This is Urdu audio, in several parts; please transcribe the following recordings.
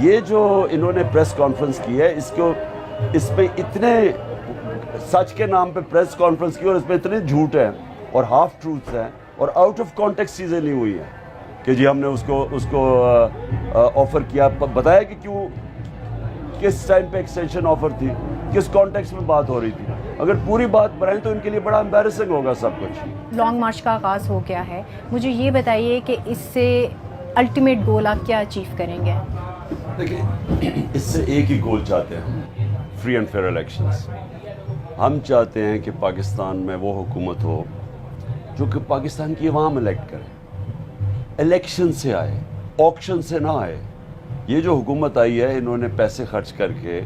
یہ جو انہوں نے پریس کانفرنس کی ہے اس پہ اتنے سچ کے نام پہ پریس کانفرنس کی اور اس پہ اتنے جھوٹ ہیں اور ہاف ٹروتھس ہیں اور آؤٹ آف کانٹیکسٹ چیزیں نہیں ہوئی ہیں کہ جی ہم نے اس کو آفر کیا. بتایا کہ کیوں, کس ٹائم پہ ایکسٹینشن آفر تھی, کس کانٹیکسٹ میں بات ہو رہی تھی. اگر پوری بات بنائیں تو ان کے لیے بڑا امبیرسنگ ہوگا سب کچھ. لانگ مارچ کا آغاز ہو گیا ہے, مجھے یہ بتائیے کہ اس سے الٹیمیٹ گول آپ کیا اچیو کریں گے؟ دیکھیں, اس سے ایک ہی گول چاہتے ہیں ہم, فری اینڈ فیئر الیکشنز. ہم چاہتے ہیں کہ پاکستان میں وہ حکومت ہو جو کہ پاکستان کی عوام الیکٹ کرے, الیکشن سے آئے, آکشن سے نہ آئے. یہ جو حکومت آئی ہے انہوں نے پیسے خرچ کر کے,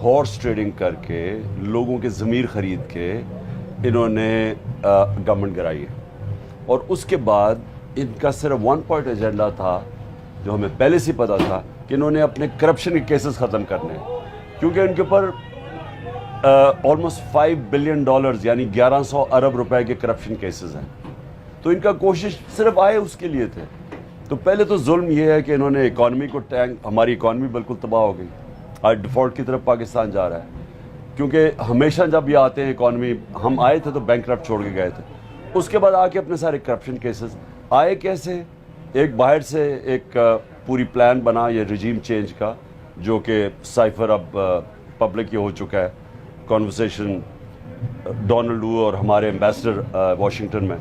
ہارس ٹریڈنگ کر کے, لوگوں کے ضمیر خرید کے انہوں نے گورنمنٹ کرائی ہے. اور اس کے بعد ان کا صرف ون پوائنٹ ایجنڈا تھا جو ہمیں پہلے سے پتا تھا کہ انہوں نے اپنے کرپشن کے کیسز ختم کرنے ہیں, کیونکہ ان کے اوپر آلموسٹ $5 بلین یعنی 1100 ارب روپے کے کرپشن کیسز ہیں. تو ان کا کوشش صرف آئے اس کے لیے تھے. تو پہلے تو ظلم یہ ہے کہ انہوں نے اکانومی کو ہماری اکانومی بالکل تباہ ہو گئی, آج ڈیفالٹ کی طرف پاکستان جا رہا ہے. کیونکہ ہمیشہ جب یہ آتے ہیں اکانومی, ہم آئے تھے تو بینکرپٹ چھوڑ کے گئے تھے, اس کے بعد آ کے اپنے سارے کرپشن کیسز آئے. کیسے؟ ایک باہر سے ایک پوری پلان بنا یہ رجیم چینج کا, جو کہ سائفر اب پبلک یہ ہو چکا ہے, کانورسیشن ڈونلڈ وو اور ہمارے ایمبیسڈر واشنگٹن میں.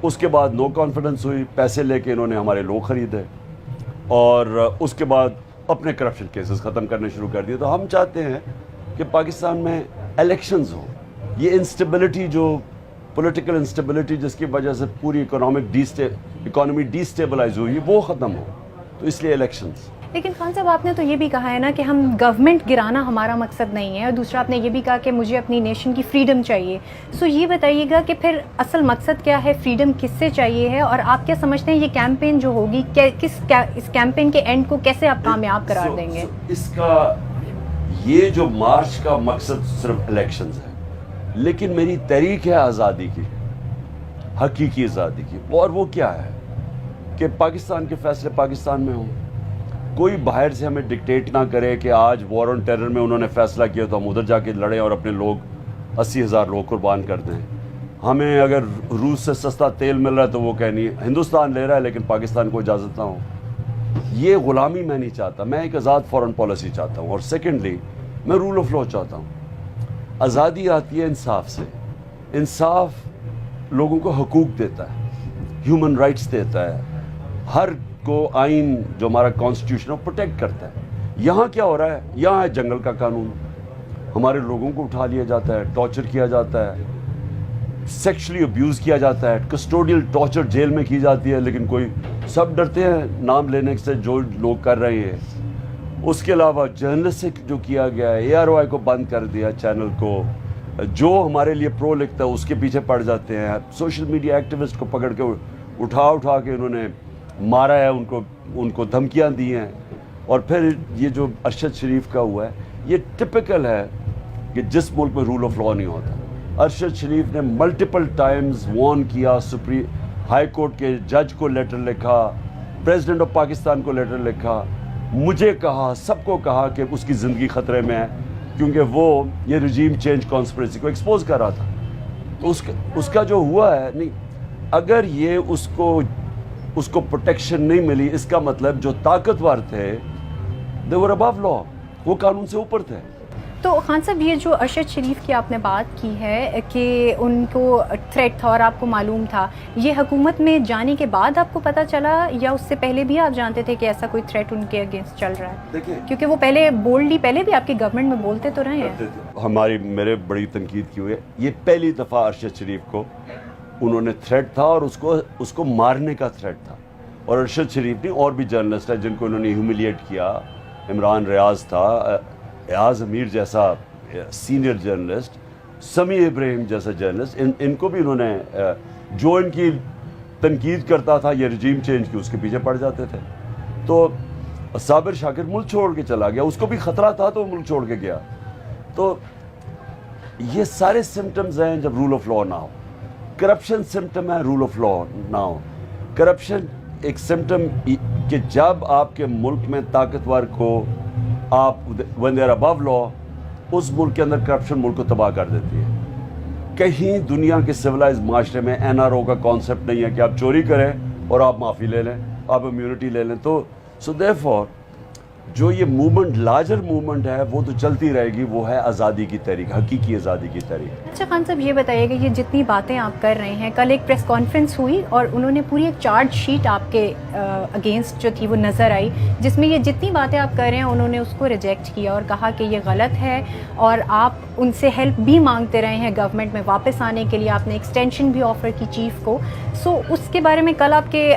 اس کے بعد نو کانفیڈنس ہوئی, پیسے لے کے انہوں نے ہمارے لوگ خریدے اور اس کے بعد اپنے کرپشن کیسز ختم کرنے شروع کر دیے. تو ہم چاہتے ہیں کہ پاکستان میں الیکشنز ہوں. یہ انسٹیبلٹی, جو پولیٹیکل انسٹیبلٹی جس کی وجہ سے پوری اکانومی ڈی اسٹیبلائز ہوئی, وہ ختم ہو. تو اس لیے الیکشنز. لیکن خان صاحب, آپ نے تو یہ بھی کہا ہے نا کہ ہم گورنمنٹ گرانا ہمارا مقصد نہیں ہے, اور دوسرا آپ نے یہ بھی کہا کہ مجھے اپنی نیشن کی فریڈم چاہیے. سو یہ بتائیے گا کہ پھر اصل مقصد کیا ہے, فریڈم کس سے چاہیے ہے, اور آپ کیا سمجھتے ہیں یہ کیمپین جو ہوگی اس کیمپین کے اینڈ کو کیسے آپ کامیاب قرار دیں گے؟ اس کا یہ جو مارچ کا مقصد صرف الیکشنز ہے, لیکن میری تحریک ہے آزادی کی, حقیقی آزادی کی. اور وہ کیا ہے کہ پاکستان کے فیصلے پاکستان میں ہوں. کوئی باہر سے ہمیں ڈکٹیٹ نہ کرے کہ آج وار آن ٹیرر میں انہوں نے فیصلہ کیا تو ہم ادھر جا کے لڑیں اور اپنے لوگ 80,000 لوگ قربان کر دیں. ہمیں اگر روس سے سستا تیل مل رہا ہے تو وہ کہنی ہندوستان لے رہا ہے لیکن پاکستان کو اجازت نہ ہو. یہ غلامی میں نہیں چاہتا, میں ایک آزاد فارن پالیسی چاہتا ہوں. اور سیکنڈلی میں رول آف لا چاہتا ہوں. آزادی آتی ہے انصاف سے. انصاف لوگوں کو حقوق دیتا ہے, ہیومن رائٹس دیتا ہے, ہر کو آئین جو ہمارا کانسٹیٹیوشن ہے پروٹیکٹ کرتا ہے. یہاں کیا ہو رہا ہے, یہاں ہے جنگل کا قانون, ہمارے لوگوں کو اٹھا لیا جاتا ہے, ٹارچر کیا جاتا ہے, سیکشلی ابیوز کیا جاتا ہے, کسٹوڈیل ٹارچر جیل میں کی جاتی ہے, لیکن کوئی سب ڈرتے ہیں نام لینے سے جو لوگ کر رہے ہیں. اس کے علاوہ جرنلسٹ جو کیا گیا ہے, AROI کو بند کر دیا چینل کو, جو ہمارے لیے پرو لکھتا ہے اس کے پیچھے پڑ جاتے ہیں. سوشل میڈیا ایکٹیوسٹ کو پکڑ کے اٹھا کے انہوں نے مارا ہے, ان کو دھمکیاں دی ہیں. اور پھر یہ جو ارشد شریف کا ہوا ہے, یہ ٹپیکل ہے کہ جس ملک میں رول آف لا نہیں ہوتا. ارشد شریف نے ملٹیپل ٹائمز وارن کیا, ہائی کورٹ کے جج کو لیٹر لکھا, پریزیڈنٹ آف پاکستان کو لیٹر لکھا, مجھے کہا, سب کو کہا کہ اس کی زندگی خطرے میں ہے, کیونکہ وہ یہ رجیم چینج کانسپریسی کو ایکسپوز کر رہا تھا. تو اس کا جو ہوا ہے, نہیں اگر یہ اس کو پروٹیکشن نہیں ملی, اس کا مطلب جو طاقتور تھے they were above law, وہ قانون سے اوپر تھے. تو خان صاحب, یہ جو ارشد شریف کی آپ نے بات کی ہے کہ ان کو تھریٹ تھا اور آپ کو معلوم تھا, یہ حکومت میں جانے کے بعد آپ کو پتہ چلا یا اس سے پہلے بھی آپ جانتے تھے کہ ایسا کوئی تھریٹ ان کے اگینسٹ چل رہا ہے؟ کیونکہ وہ پہلے بھی آپ کی گورنمنٹ میں بولتے تو رہے ہیں. میرے بڑی تنقید کی ہوئی ہے. یہ پہلی دفعہ ارشد شریف کو انہوں نے تھریٹ تھا, اور اس کو مارنے کا تھریٹ تھا. اور ارشد شریف نے اور بھی جرنلسٹ ہیں جن کو انہوں نے ہیوملیٹ کیا. عمران ریاض تھا, ایاز امیر جیسا سینئر جرنلسٹ, سمیع ابراہیم جیسا جرنلسٹ, ان کو بھی انہوں نے, جو ان کی تنقید کرتا تھا یہ رجیم چینج کی, اس کے پیچھے پڑ جاتے تھے. تو صابر شاکر ملک چھوڑ کے چلا گیا, اس کو بھی خطرہ تھا تو وہ ملک چھوڑ کے گیا. تو یہ سارے سمٹمز ہیں جب رول آف لا نہ ہو. کرپشن سمٹم ہے, رول آف لا نہ ہو. کرپشن ایک سمٹم کہ جب آپ کے ملک میں طاقتور کو آپ when they are above law, اس ملک کے اندر کرپشن ملک کو تباہ کر دیتی ہے. کہیں دنیا کے سویلائز معاشرے میں این آر او کا کانسیپٹ نہیں ہے کہ آپ چوری کریں اور آپ معافی لے لیں, آپ امیونٹی لے لیں. تو سو دیئرفور جو یہ موومنٹ لارجر موومنٹ ہے وہ تو چلتی رہے گی, وہ ہے آزادی کی تحریک, حقیقی آزادی کی تحریک. اچھا خان صاحب یہ بتائیے گا, یہ جتنی باتیں آپ کر رہے ہیں, کل ایک پریس کانفرنس ہوئی اور انہوں نے پوری ایک چارج شیٹ آپ کے اگینسٹ جو تھی وہ نظر آئی, جس میں یہ جتنی باتیں آپ کر رہے ہیں انہوں نے اس کو ریجیکٹ کیا اور کہا کہ یہ غلط ہے, اور آپ ان سے ہیلپ بھی مانگتے رہے ہیں گورنمنٹ میں واپس آنے کے لیے, آپ نے ایکسٹینشن بھی آفر کی چیف کو. سو اس کے بارے میں کل آپ کے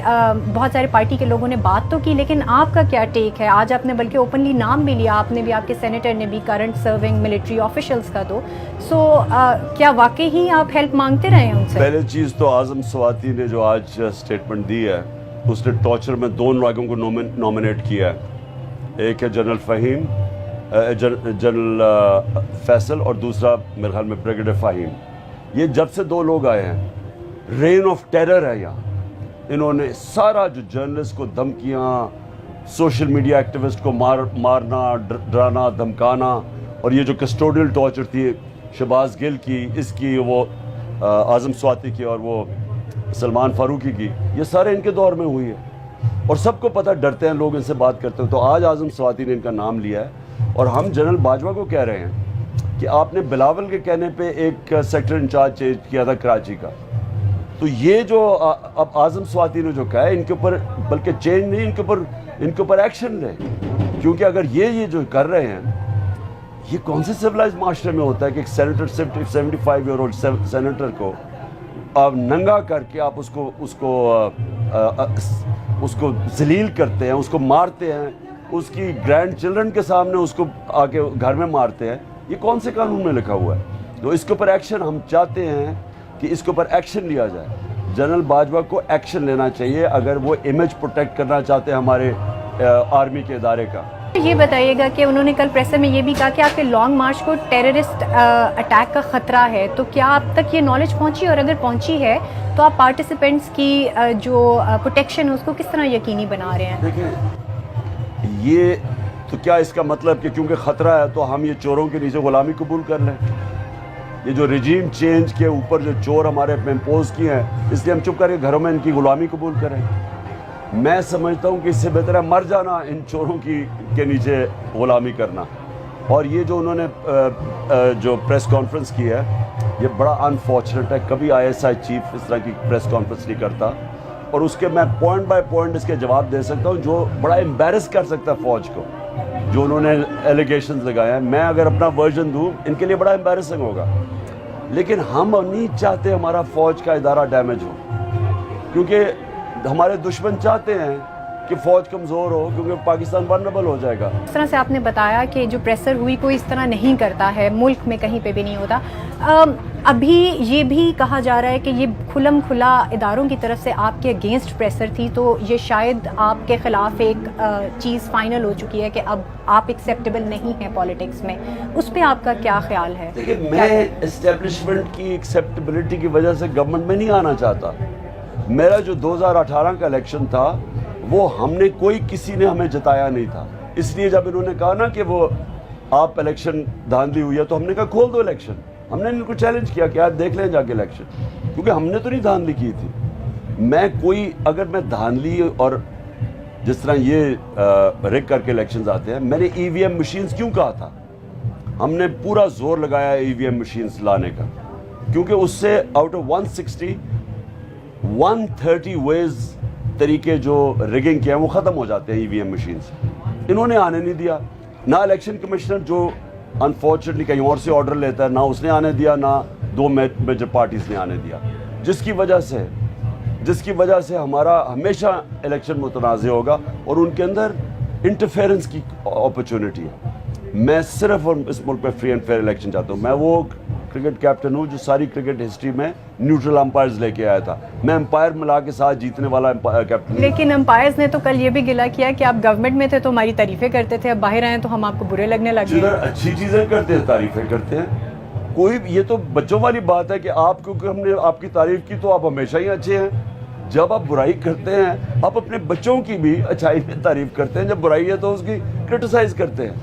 بہت سارے پارٹی کے لوگوں نے بات تو کی, لیکن آپ کا کیا ٹیک ہے؟ آج آپ نے بلکہ اوپنلی نام بھی لیا, آپ نے بھی, آپ کے سینیٹر نے بھی, کرنٹ سرونگ ملٹری آفیشلز کا. تو سو کیا واقعی ہی آپ ہیلپ مانگتے رہے ہیں ان سے؟ پہلے چیز تو اعظم سواتی نے جو آج اسٹیٹمنٹ دی ہے, اس نے ٹارچر میں 2 لوگوں کو نامنیٹ کیا ہے. ایک ہے جنرل فہیم, جنرل فیصل, اور دوسرا میرے خیال میں بریگیڈیئر فہیم. یہ جب سے 2 لوگ آئے ہیں رین آف ٹیرر ہے یہاں. انہوں نے سارا جو جرنلسٹ کو دھمکیاں, سوشل میڈیا ایکٹیوسٹ کو مارنا, ڈرانا, دھمکانا, اور یہ جو کسٹوڈیل ٹارچر تھی شہباز گل کی, اس کی, وہ اعظم سواتی کی, اور وہ سلمان فاروقی کی, یہ سارے ان کے دور میں ہوئی ہے. اور سب کو پتہ, ڈرتے ہیں لوگ ان سے بات کرتے ہیں. تو آج اعظم سواتی نے ان کا نام لیا ہے, اور ہم جنرل باجوہ کو کہہ رہے ہیں کہ آپ نے بلاول کے کہنے پہ ایک سیکٹر انچارج چینج کیا تھا کراچی کا. تو یہ جو اب اعظم سواتی نے جو کہا ہے, ان کے اوپر بلکہ چینج نہیں, ان کے اوپر ایکشن لیں. کیونکہ اگر یہ جو کر رہے ہیں, یہ کون سے سویلائز معاشرے میں ہوتا ہے کہ ایک سینیٹر 75 ایئر اولڈ سینیٹر کو آپ ننگا کر کے آپ اس کو ذلیل کرتے ہیں, اس کو مارتے ہیں, اس کی گرینڈ چلڈرن کے سامنے اس کو آ کے گھر میں مارتے ہیں. یہ کون سے قانون میں لکھا ہوا ہے؟ تو اس کے اوپر ایکشن ہم چاہتے ہیں کہ اس کے اوپر ایکشن لیا جائے. جنرل باجوہ کو ایکشن لینا چاہیے اگر وہ امیج پروٹیکٹ کرنا چاہتے ہیں ہمارے آرمی کے ادارے کا. یہ بتائیے گا کہ انہوں نے کل پریس میں یہ بھی کہا کہ آپ کے لانگ مارچ کو ٹیررسٹ اٹیک کا خطرہ ہے. تو کیا آپ تک یہ نالج پہنچی, اور اگر پہنچی ہے تو آپ پارٹیسپینٹس کی جو پروٹیکشن ہے اس کو کس طرح یقینی بنا رہے ہیں؟ دیکھیں, یہ تو کیا اس کا مطلب کہ کیونکہ خطرہ ہے تو ہم یہ چوروں کے نیچے غلامی قبول کر لیں؟ یہ جو رجیم چینج کے اوپر جو چور ہمارے پہ امپوز کیے ہیں, اس لیے ہم چپ کر کے گھروں میں ان کی غلامی قبول کریں؟ میں سمجھتا ہوں کہ اس سے بہتر ہے مر جانا ان چوروں کے نیچے غلامی کرنا. اور یہ جو انہوں نے جو پریس کانفرنس کی ہے, یہ بڑا انفارچونیٹ ہے. کبھی ISI چیف اس طرح کی پریس کانفرنس نہیں کرتا, اور اس کے میں پوائنٹ بائی پوائنٹ اس کے جواب دے سکتا ہوں جو بڑا امبیرس کر سکتا ہے فوج کو, جو انہوں نے ایلیگیشنز لگائے ہیں. میں اگر اپنا ورژن دوں ان کے لیے بڑا امبیرسنگ ہوگا, لیکن ہم نہیں چاہتے ہمارا فوج کا ادارہ ڈیمیج ہو, کیونکہ ہمارے دشمن چاہتے ہیں کہ فوج کمزور ہو, کیونکہ پاکستان ورنبل ہو جائے گا. اس طرح سے آپ نے بتایا کہ جو پریسر ہوئی کوئی اس طرح نہیں کرتا ہے, ملک میں کہیں پہ بھی نہیں ہوتا. ابھی یہ بھی کہا جا رہا ہے کہ یہ کھلم کھلا اداروں کی طرف سے آپ کے اگینسٹ پریسر تھی, تو یہ شاید آپ کے خلاف ایک چیز فائنل ہو چکی ہے کہ اب آپ ایکسیپٹیبل نہیں ہیں پالیٹکس میں. اس پہ آپ کا کیا خیال ہے؟ دیکھیں, میں اسٹیبلشمنٹ کی ایکسیپٹیبلٹی کی وجہ سے گورنمنٹ میں نہیں آنا چاہتا. میرا جو 2018 کا الیکشن تھا وہ ہم نے کسی نے ہمیں جتایا نہیں تھا. اس لیے جب انہوں نے کہا نا کہ وہ آپ الیکشن دھاندلی ہوئی ہے, تو ہم نے کہا کھول دو الیکشن. ہم نے ان کو چیلنج کیا کہ آپ دیکھ لیں جا کے الیکشن, کیونکہ ہم نے تو نہیں دھاندلی کی تھی. اگر میں دھاندلی اور جس طرح یہ ریگ کر کے الیکشنز آتے ہیں, میں نے EVM مشینز کیوں کہا تھا؟ ہم نے پورا زور لگایا EVM مشینز لانے کا, کیونکہ اس سے آؤٹ آف 130 ویز طریقے جو ریگنگ کے ہیں وہ ختم ہو جاتے ہیں EVM مشینز. انہوں نے آنے نہیں دیا. نہ الیکشن کمشنر جو انفارچونیٹلی کہیں اور سے آرڈر لیتا ہے, نہ اس نے آنے دیا, نہ 2 میجر پارٹیز نے آنے دیا, جس کی وجہ سے ہمارا ہمیشہ الیکشن متنازع ہوگا اور ان کے اندر انٹرفیئرنس کی اپرچونٹی ہے. میں صرف اس ملک میں فری اینڈ فیئر الیکشن چاہتا ہوں. میں وہ کرکٹ کیپٹن ہوں جو ساری کرکٹ ہسٹری میں نیوٹرل امپائرز لے کے آیا تھا. میں امپائر ملا کے ساتھ جیتنے والا کیپٹن. لیکن امپائرز نے تو کل یہ بھی گلا کیا کہ آپ گورنمنٹ میں تھے تو ہماری تعریفیں کرتے تھے, اب باہر آئے تو ہم آپ کو برے لگنے لگے. جدھر اچھی چیزیں کرتے ہیں تعریفیں کرتے ہیں. یہ تو بچوں والی بات ہے کہ آپ کیونکہ ہم نے آپ کی تعریف کی تو آپ ہمیشہ ہی اچھے ہیں. جب آپ برائی کرتے ہیں آپ اپنے بچوں کی بھی اچھائی میں تعریف کرتے ہیں, جب برائی ہے تو اس کی کرٹیسائز کرتے ہیں.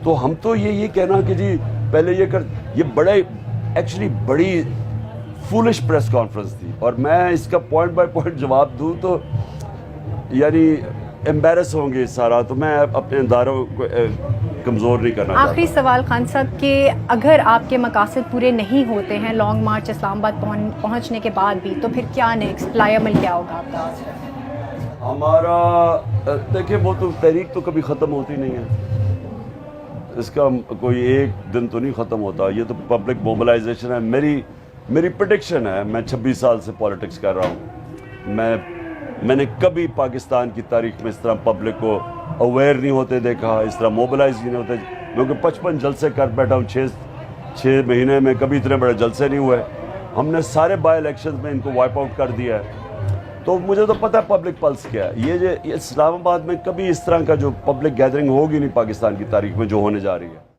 تو ہم تو یہ کہنا کہ جی پہلے یہ بڑے ایکچولی بڑی فولش پریس کانفرنس تھی, اور میں اس کا پوائنٹ بائی پوائنٹ جواب دوں تو یعنی امبیرس ہوں گے سارا, تو میں اپنے اداروں کو کمزور نہیں کرنا چاہتا. آخری سوال خان صاحب کہ اگر آپ کے مقاصد پورے نہیں ہوتے ہیں لانگ مارچ اسلام آباد پہنچنے کے بعد بھی, تو پھر کیا نیکسٹ پلائی عمل کیا ہوگا آپ کا؟ ہمارا دیکھیں وہ تو تحریک تو کبھی ختم ہوتی نہیں ہے, اس کا کوئی ایک دن تو نہیں ختم ہوتا, یہ تو پبلک موبلائزیشن ہے. میری پریڈکشن ہے, میں 26 سال سے پالیٹکس کر رہا ہوں, میں نے کبھی پاکستان کی تاریخ میں اس طرح پبلک کو اویئر نہیں ہوتے دیکھا, اس طرح موبلائز نہیں ہوتے. کیونکہ 55 جلسے کر بیٹھا ہوں 6 مہینے میں, کبھی اتنے بڑے جلسے نہیں ہوئے. ہم نے سارے بائی الیکشنز میں ان کو وائپ آؤٹ کر دیا ہے, تو مجھے تو پتہ ہے پبلک پلس کیا ہے. یہ اسلام آباد میں کبھی اس طرح کا جو پبلک گیدرنگ ہوگی نہیں پاکستان کی تاریخ میں جو ہونے جا رہی ہے.